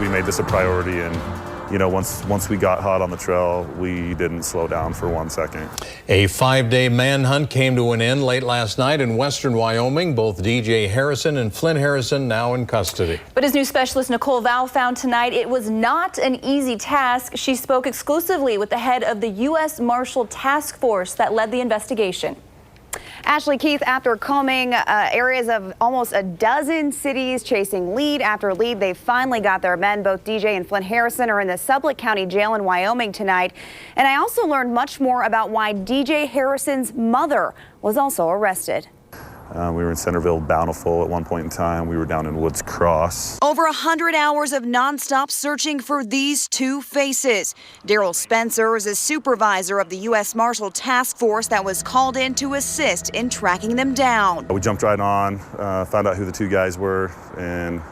We made this a priority, and once we got hot on the trail, we didn't slow down for 1 second. A 5-day manhunt came to an end late last night in western Wyoming. Both DJ Harrison and Flint Harrison now in custody. But as new specialist Nicole Vowell found tonight, it was not an easy task. She spoke exclusively with the head of the US Marshal Task Force that led the investigation. Ashley, Keith, after combing areas of almost a dozen cities, chasing lead after lead, they finally got their men. Both DJ and Flint Harrison are in the Sublette County Jail in Wyoming tonight. And I also learned much more about why DJ Harrison's mother was also arrested. We were in Centerville, Bountiful at one point in time. We were down in Woods Cross. Over 100 hours of nonstop searching for these two faces. Daryl Spencer is a supervisor of the U.S. Marshal Task Force that was called in to assist in tracking them down. We jumped right on, found out who the two guys were, and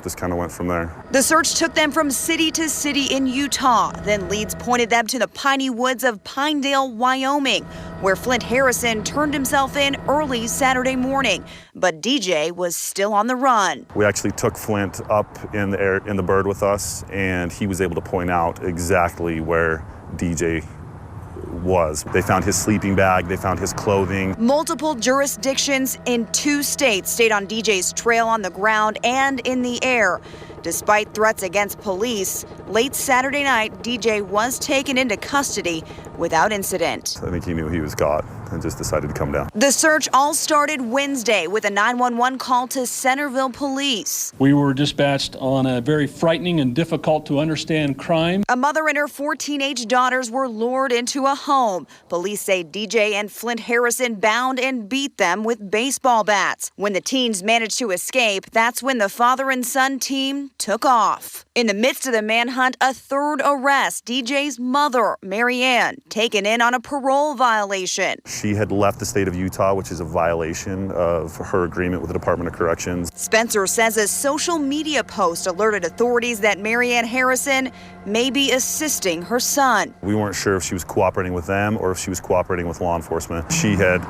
just kind of went from there. The search took them from city to city in Utah. Then leads pointed them to the piney woods of Pinedale, Wyoming, where Flint Harrison turned himself in early Saturday morning. But DJ was still on the run. We actually took Flint up in the air, in the bird with us, and he was able to point out exactly where DJ was. They found his sleeping bag, they found his clothing. Multiple jurisdictions in 2 states stayed on DJ's trail on the ground and in the air. Despite threats against police, late Saturday night, DJ was taken into custody without incident. I think he knew he was caught and just decided to come down. The search all started Wednesday with a 911 call to Centerville police. We were dispatched on a very frightening and difficult to understand crime. A mother and her 4 teenage daughters were lured into a home. Police say DJ and Flint Harrison bound and beat them with baseball bats. When the teens managed to escape, that's when the father and son team took off. In the midst of the manhunt, a 3rd arrest, DJ's mother, Mary Ann, taken in on a parole violation. She had left the state of Utah, which is a violation of her agreement with the Department of Corrections. Spencer says a social media post alerted authorities that Mary Ann Harrison may be assisting her son. We weren't sure if she was cooperating with them or if she was cooperating with law enforcement. She had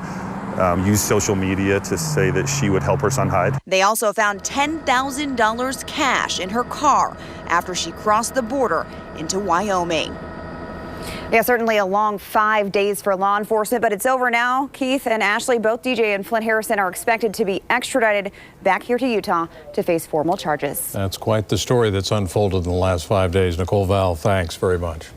used social media to say that she would help her son hide. They also found $10,000 cash in her car after she crossed the border into Wyoming. Yeah, certainly a long 5 days for law enforcement, but it's over now. Keith and Ashley, both DJ and Flint Harrison, are expected to be extradited back here to Utah to face formal charges. That's quite the story that's unfolded in the last 5 days. Nicole Vowell, thanks very much.